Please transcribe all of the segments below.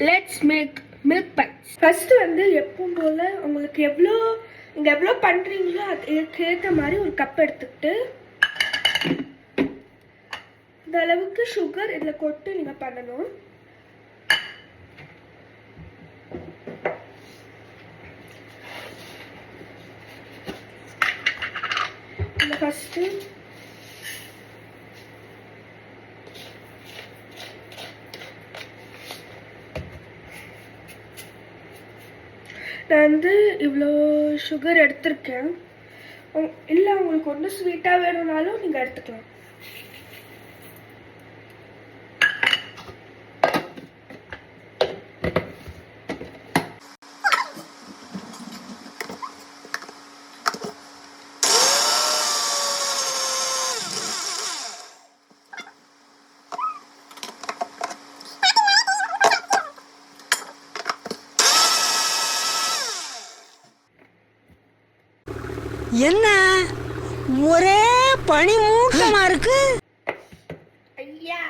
Let's make milk bites. First வந்து எப்பவும் போல உங்களுக்கு நீங்கள் எவ்வளோ பண்ணுறீங்களோ அதுக்கு ஏற்ற மாதிரி ஒரு கப் எடுத்துக்கிட்டு இந்த அளவுக்கு சுகர் இதில் கொட்டு நீங்கள் பண்ணணும். ஃபர்ஸ்ட்டு நான் வந்து இவ்வளோ சுகர் எடுத்திருக்கேன். இல்லை உங்களுக்கு ஒன்றும் ஸ்வீட்டாக வேணும்னாலும் நீங்கள் எடுத்துக்கலாம். என்ன ஒரே பனி மூட்டமா இருக்கு? ஐயா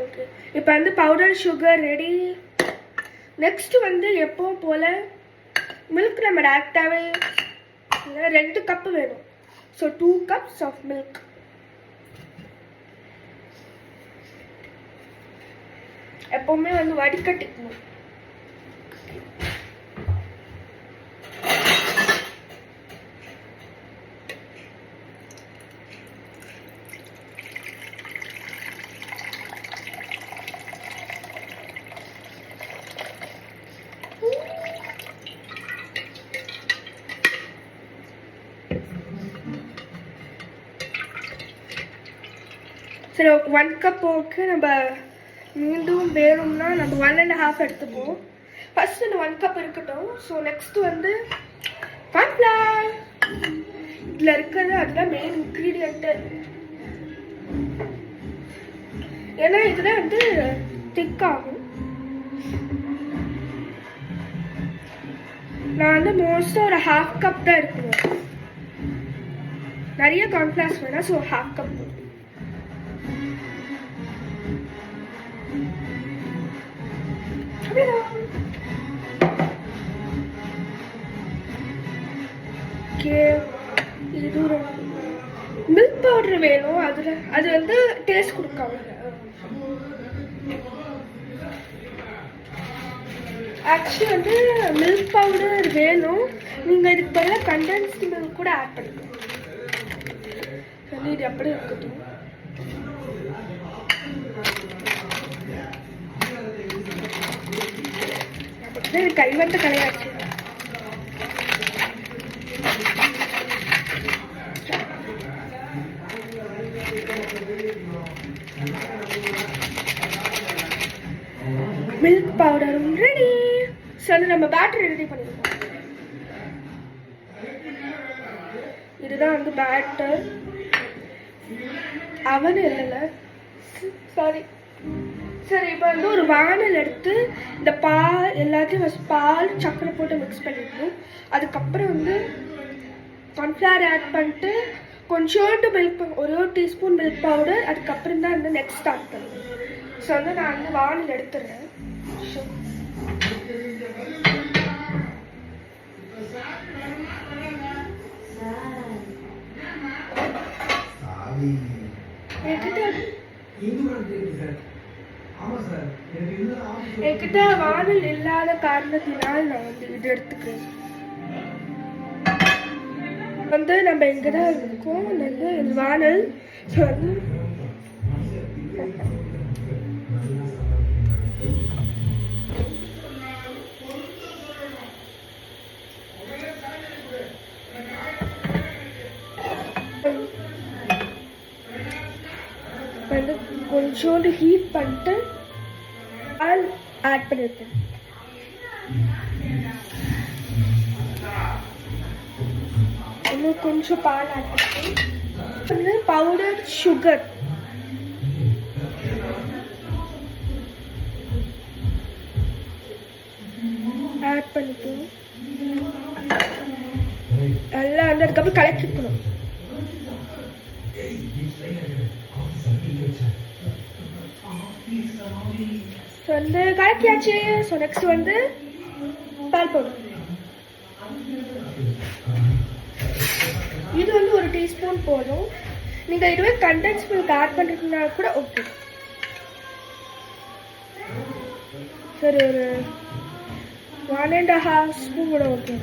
ஓகே, இப்போ வந்து பவுடர் சுகர் ரெடி. நெக்ஸ்ட் வந்து எப்பவும் போல் மில்க் நம்ம டேரெக்டாகவே 2 கப்பு வேணும். So 2 cups of milk. எப்பவுமே வந்து வடிகட்டிக்கணும். சரி, 1 கப் ஓகே. நம்ம மீண்டும் வேணும்னா நம்ம 1.5 எடுத்துப்போம். ஃபர்ஸ்ட் இந்த 1 கப் இருக்கட்டும். ஸோ நெக்ஸ்ட் வந்து கார்ன்ஃப்ளவர். இதில் இருக்கிறது அதுதான் மெயின் இன்க்ரீடியண்ட்டு. ஏன்னா இதில் வந்து திக் ஆகும். நான் வந்து மோஸ்ட்டாக ஒரு 1/2 கப் தான் எடுக்கணும். நிறைய கார்ன்ஃப்ளவர்ஸ் வேணாம். So 1/2 cup. இது மில்க் பவுடர் வேணும். அது வந்து டேஸ்ட் கொடுக்காங்க. ஆக்சுவலி வந்து மில்க் பவுடர் வேணும். நீங்கள் இதுக்கு பதிலாக கண்டென்ஸ்டு மில்க் கூட ஆட் பண்ணிக்கலாம். இது அப்படியே இருக்கட்டும். இது கைவந்த கலையாச்சு. மில்க் பவுடரும் ரெடி. ஸோ நம்ம பேட்டரி ரெடி பண்ணிருக்கோம். இதுதான் வந்து பேட்டர். அவன் இல்லைல்ல, சாரி. சரி, இப்போ வந்து ஒரு வானல் எடுத்து இந்த பால் எல்லாத்தையும் ஃபஸ்ட் பால் சக்கரை போட்டு மிக்ஸ் பண்ணிடணும். அதுக்கப்புறம் வந்து கார்ன்ஃப்ளவர் ஆட் பண்ணிட்டு கொஞ்சோண்டு மில்க், ஒரு டீஸ்பூன் மில்க் பவுடர். அதுக்கப்புறம் தான் வந்து நெக்ஸ்ட் ஸ்டார்ட் பண்ணுவேன். ஸோ வந்து நான் வந்து வானல் எடுத்துடுறேன். என்கிட்ட வானல் இல்லாத காரணத்தினால் நான் வந்து இது எடுத்துக்கிறேன். வந்து நம்ம இங்கதான் இருக்கோம் நல்ல வானல். வந்து கொஞ்சோண்டு ஹீட் பண்ணிட்டு பால் ஆட் பண்ணிருக்கேன். இன்னும் கொஞ்சம் பால் ஆட் பண்ணிருக்கேன். பவுடர் சுகர் அதுக்கப்புறம் கலக்கிக்கணும். ஸோ வந்து கலக்கியாச்சு. ஸோ நெக்ஸ்ட் வந்து பால் பவுடர். இது வந்து 1 டீஸ்பூன் போதும். நீங்கள் இதுவே கண்டென்ஸ் மில்க் ஆட் பண்ணுறதுனால கூட ஓகே. சரி, ஒரு 1.5 ஸ்பூன் கூட ஓகே.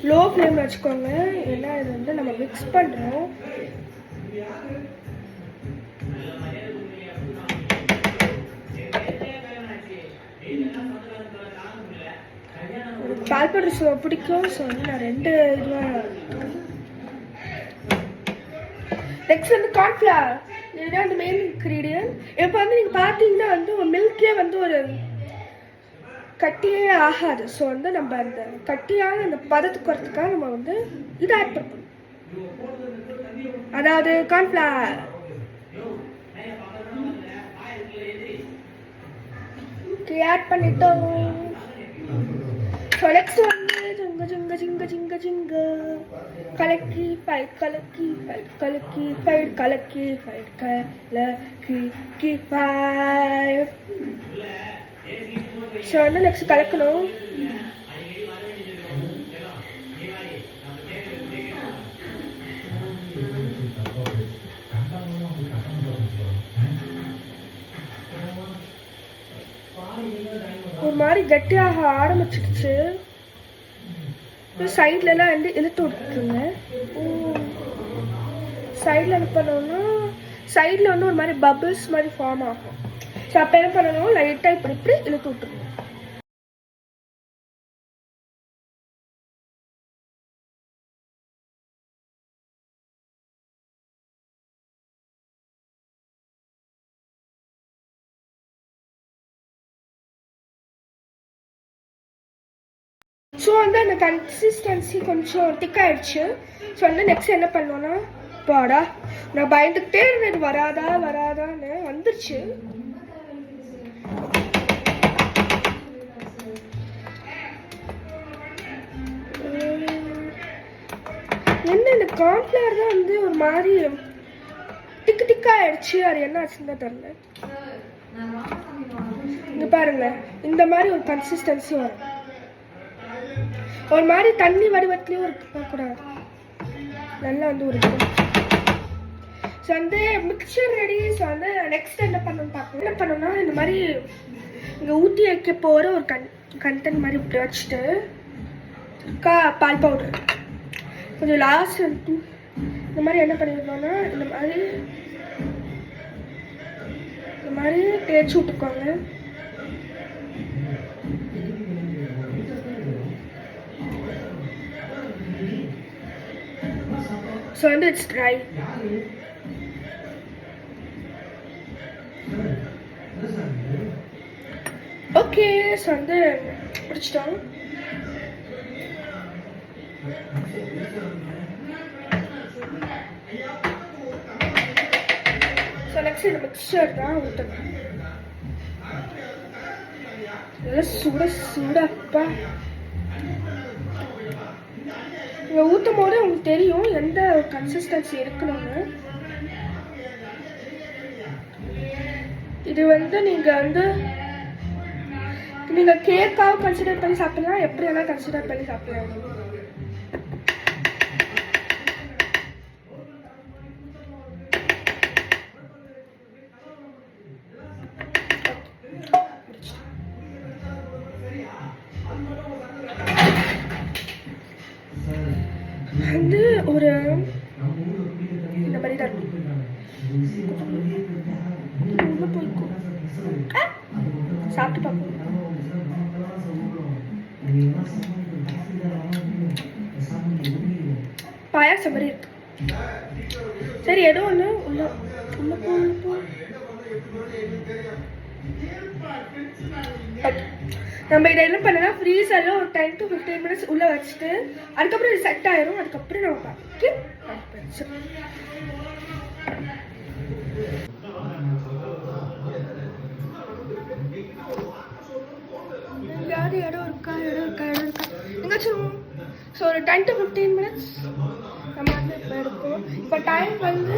லோ ஃப்ளேமில் வச்சுக்கோங்க, ஏன்னா இது வந்து நம்ம மிக்ஸ் பண்ணுறோம். பால் பவுடர் பிடிக்கும். ஸோ வந்து நான் 2 இதுவாக. நெக்ஸ்ட் வந்து கார்ன்ஃப்ளவர். இதுதான் வந்து மெயின் இன்க்ரீடியன்ட். இப்போ வந்து நீங்கள் பார்த்தீங்கன்னா வந்து ஒரு மில்கே வந்து ஒரு கட்டியே ஆகாது. ஸோ வந்து நம்ம அந்த கட்டியான அந்த பதத்துக்கு வரத்துக்காக நம்ம வந்து இதை ஆட் பண்ணணும், அதாவது கார்ன்ஃப்ளவர். ஆட் பண்ணிட்டோம். ஸோ நெக்ஸ்ட் வந்து ஜிங்க ஜிங்க ஜிங்க ஜிங்க ஜிங்க கலக்கி ஃபைட் கலக்கி ஃபைட் கலக்கி ஃபைட் கலக்கி ஃபைட் கலக்கி ஃபைட். ஸோ வந்து நெக்ஸ்ட் கலக்கணும். ஒரு மாதிரி கட்டியாக ஆரம்பிச்சிடுச்சு. சைட்லலாம் வந்து இழுத்து விட்டுருங்க. சைடில் என்ன பண்ணோம்னா சைடில் வந்து ஒரு மாதிரி பபிள்ஸ் மாதிரி ஃபார்ம் ஆகும். ஸோ அப்போ என்ன பண்ணணும், லைட்டாக இப்படி இப்படி இழுத்து விட்டுருங்க. ஸோ வந்து அந்த கன்சிஸ்டன்சி கொஞ்சம் திக்காயிடுச்சு. ஸோ வந்து நெக்ஸ்ட் என்ன பண்ணோன்னா, பாடா நான் பயந்துக்கிட்டே இருந்தது வராதா வராதான்னு வந்துருச்சு. என்ன இந்த கார்ன்ஃப்ளவர் தான் வந்து ஒரு மாதிரி திக்கு திக்காயிடுச்சு. அது என்ன ஆச்சுன்னு தான் தெரியல. இங்க பாருங்களேன், இந்த மாதிரி ஒரு கன்சிஸ்டன்சி வரும். ஒரு மாதிரி தண்ணி வடிவத்துலேயும் இருக்கக்கூடாது, நல்லா வந்து ஒரு. ஸோ வந்து மிக்சர் ரெடி. ஸோ வந்து நெக்ஸ்ட் என்ன பண்ணணும்னு பார்க்கணும். என்ன பண்ணணும்னா இந்த மாதிரி இங்கே ஊற்றி வைக்க போகிற ஒரு கண்டென்ட் மாதிரி இப்படி வச்சுட்டு பால் பவுடர் கொஞ்சம் லாஸ்ட் வந்து இந்த மாதிரி என்ன பண்ணிருக்கோம்னா இந்த மாதிரி தேய்ச்சி விட்டுக்கோங்க. ஸோ வந்து இட்ஸ் ட்ரை. ஓகே, ஸோ வந்து பிடிச்சிட்டோம். ஸோ நெக்ஸ்ட் இந்த மிக்சர் தான் ஊற்றணும். இதெல்லாம் சூடப்பா. இங்கே ஊற்றும் போது உங்களுக்கு தெரியும் எந்த கன்சிஸ்டன்சி இருக்கணும்னு. இது வந்து நீங்கள் கேக்காக கன்சிடர் பண்ணி சாப்பிடலாம், எப்படி வேணால் கன்சிடர் பண்ணி சாப்பிடலாம். வந்து ஒரு இந்த மாதிரி தான் போய்க்கும். சாப்பிட்டு பார்ப்போம். பாயாசம் மாதிரி இருக்கு. சரி, ஏதோ ஒன்று உள்ள நம்ம இதை என்ன பண்ணலாம், ஃப்ரீசரில் ஒரு 10 to 15 minutes உள்ளே வச்சுட்டு அதுக்கப்புறம் இது செட் ஆயிரும். அதுக்கப்புறம் நம்ம பார்த்து யாரும் இடம் இருக்கா, இடம் 10 to 15 minutes நம்ம வந்து இப்போ எடுப்போம். இப்போ டைம் வந்து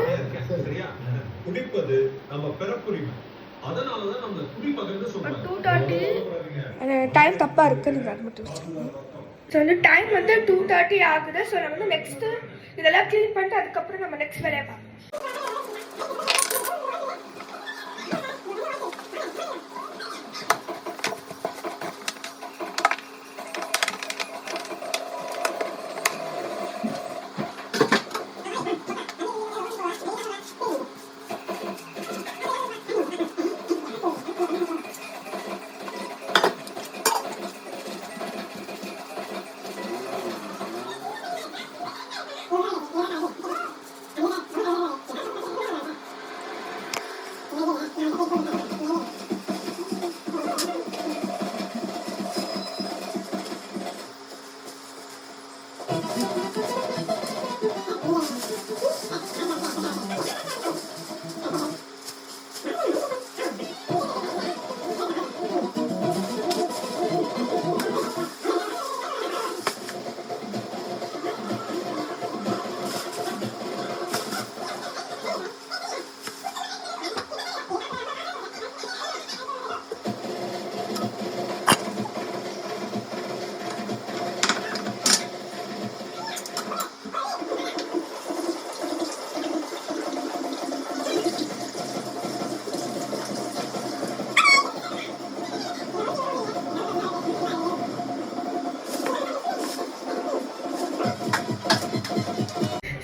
குடிப்பது நம்ம பிறப்புரிமை. அதனால தான் நம்ம குடிப்பதுன்னு சொல்றாங்க. 2:30. டைம் தப்பாக இருக்குது, நீங்கள் அது மட்டும் வச்சுக்கோங்க. ஸோ வந்து டைம் வந்து 2:30 ஆகுது. ஸோ நம்ம வந்து நெக்ஸ்ட்டு இதெல்லாம் க்ளீன் பண்ணிட்டு அதுக்கப்புறம் நம்ம நெக்ஸ்ட் வேலையை பார்ப்போம்.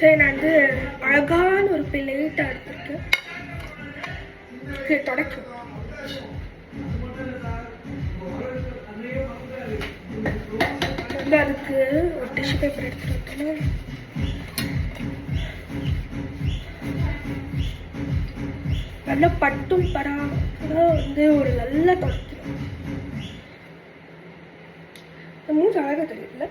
சரி, நான் வந்து அழகான ஒரு பிளேட்டை எடுத்துருக்கேன். சரி, தொடக்கும். வந்து அதுக்கு ஒரு டிஷ்யூ பேப்பர் எடுத்துருக்கேன். நல்லா பட்டும் பராம வந்து ஒரு நல்ல தொடக்கிறோம். மூணு அழகாக தெரியல.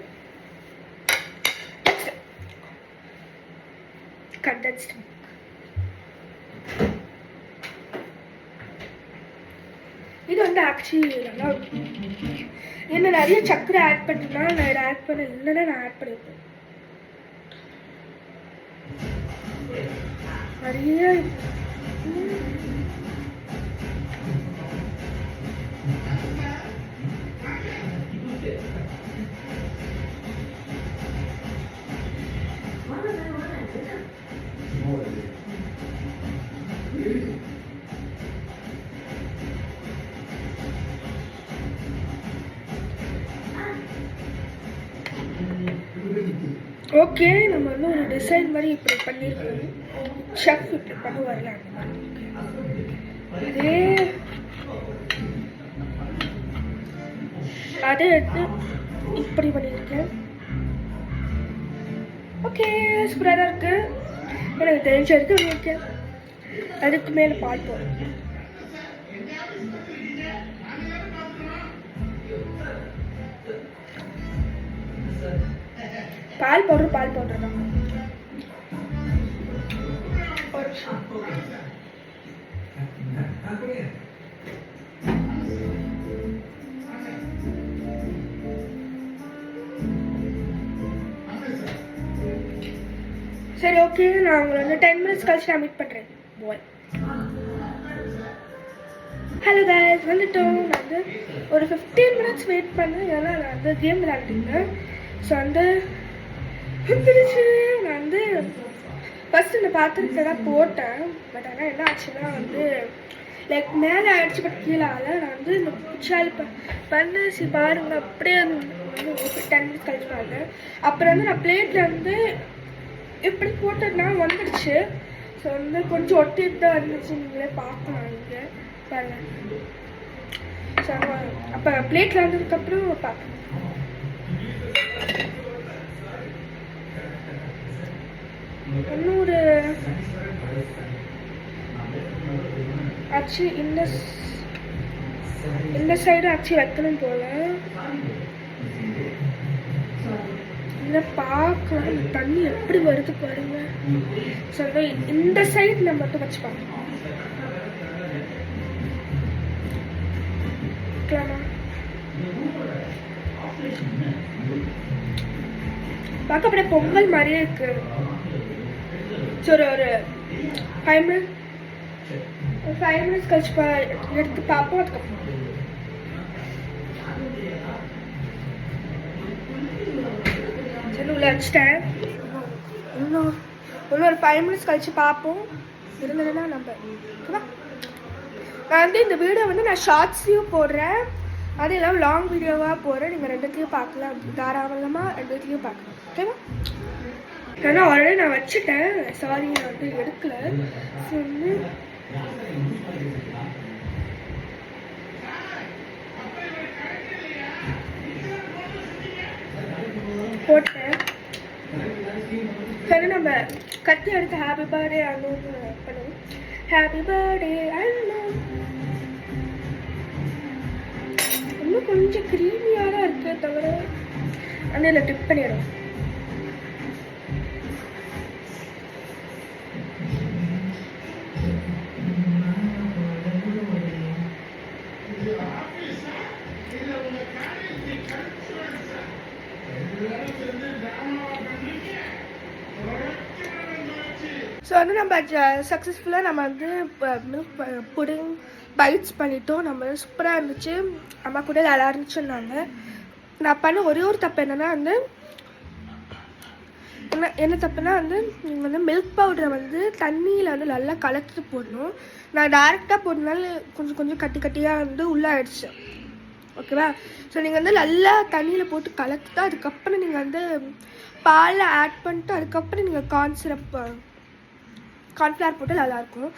Condensed milk. இது வந்து ஆக்சுவலி நல்லா இருக்கும். என்ன நிறைய சக்கரை ஆட் பண்ணுறதுனா நான் இதை ஆட் பண்ண, இல்லைன்னா நான் ஆட் பண்ணியிருப்பேன். நிறைய ஓகே, நம்ம வந்து ஒரு டிசைன் மாதிரி இப்படி பண்ணியிருக்கோம். ஷெஃப் இப்படி பண்ணுவார்ல அந்த மாதிரி. அதே எடுத்து இப்படி பண்ணியிருக்கேன். ஓகே, சூப்பராக தான் இருக்குது. எனக்கு தெரிஞ்ச எடுத்து பண்ணியிருக்கேன். அதுக்கு மேலே பால் போடுறேன். பால் பவுடர் தான். சரி, ஓகே, நான் உங்களை வந்து 10 minutes கழிச்சு நான் மீட் பண்ணுறேன். பாய். ஹலோ கைஸ், வந்துட்டோம். நான் வந்து ஒரு 15 minutes வெயிட் பண்ணேன். ஏன்னா நான் வந்து கேம் விளையாண்டுருந்தேன். ஸோ வந்து வந்துடுச்சு. நான் வந்து ஃபஸ்ட்டு இந்த பாத்திரத்தை தான் போட்டேன். பட் ஆனால் என்ன ஆச்சுன்னா வந்து லைக் மேலே ஆயிடுச்சு, பட் கீழே ஆகலை. நான் வந்து இந்த புச்சாலி பண்ணு பாருங்க, அப்படியே வந்து 10 minutes கழிச்சு பாருங்க. அப்புறம் வந்து நான் பிளேட்டில் வந்து இப்படி போட்டதுனால வந்துடுச்சு. ஸோ வந்து கொஞ்சம் ஒட்டிட்டு தான் இருந்துச்சு. நீங்களே பார்க்கலாம் இங்கே பாருங்க. ஸோ அப்போ பிளேட்டில் வந்ததுக்கப்புறம் பார்க்கலாம். இன்னொரு ஆக்சுவலி இந்த சைடு ஆக்சுவலி வைக்கணும் போல. இதை பார்க்கலாம், தண்ணி எப்படி வருது பாருங்க. ஸோ இந்த சைடு நம்ம மட்டும் வச்சு பார்க்கலாம். பார்க்க அப்படியே பொங்கல் மாதிரியே இருக்கு. சரி ஒரு 5 மினிட்ஸ் கழிச்சு எடுத்து பார்ப்போம். அதுக்கப்புறம் சரி உள்ள வச்சுட்டேன். இன்னொரு 5 மினிட்ஸ் கழிச்சு பார்ப்போம். இருந்ததுன்னா நம்ம ஓகேவா. நான் வந்து இந்த வீடியோ வந்து நான் ஷார்ட்ஸ்லையும் போடுறேன், அது இல்லாமல் லாங் வீடியோவாக போடுறேன். நீங்கள் ரெண்டுத்தையும் பார்க்கலாம், தாராளமாக ரெண்டுத்தையும் பார்க்கலாம் ஓகேவா. ஏன்னா ஆல்ரெடி நான் வச்சுட்டேன், சாரி நான் வந்து எடுக்கல. ஸோ வந்து போட்டேன். சரி நம்ம கத்தி எடுத்து ஹாப்பி பர்த்டே அண்ணு பண்ணுவோம். ஹாப்பி பர்த்டே அண்ணு. இன்னும் கொஞ்சம் க்ரீமியாக தான் இருக்கு தவிர அண்ணில் டிப் பண்ணிடும். ஸோ வந்து நம்ம சக்ஸஸ்ஃபுல்லாக நம்ம வந்து மில்க் புடிங் பைட்ஸ் பண்ணிட்டோம். நம்ம சூப்பராக இருந்துச்சு, அம்மா கூட நல்லா இருந்துச்சுன்னாங்க. நான் பண்ண ஒரே ஒரு தப்பு என்னென்னா வந்து என்ன தப்புனா வந்து நீங்கள் வந்து மில்க் பவுடரை வந்து தண்ணியில் வந்து நல்லா கலக்கிட்டு போடணும். நான் டேரெக்டாக போடுறதுனால கொஞ்சம் கொஞ்சம் கட்டி கட்டியாக வந்து உள்ளே ஆயிடுச்சு ஓகேவா. ஸோ நீங்கள் வந்து நல்லா தண்ணியில் போட்டு கலக்கிட்டு அதுக்கப்புறம் நீங்கள் வந்து பாலில் ஆட் பண்ணிட்டு அதுக்கப்புறம் நீங்கள் கார்ன்ஃப்ளவர் போட்டு நல்லாயிருக்கும்.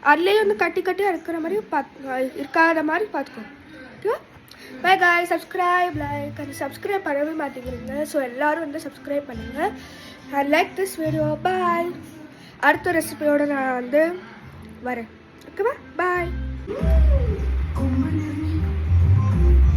அதுலேயே வந்து கட்டி கட்டியாக இருக்கிற மாதிரி இருக்காத மாதிரி பார்த்துக்கோங்க ஓகேவா. பை காய், சப்ஸ்கிரைப் லைக் அது சப்ஸ்கிரைப் பண்ணவே மாட்டேங்கிறீங்க. ஸோ எல்லோரும் வந்து சப்ஸ்கிரைப் பண்ணுங்கள். I like this video. Bye. அடுத்த ரெசிபியோடு நான் வந்து வரேன் ஓகேவா. பாய்.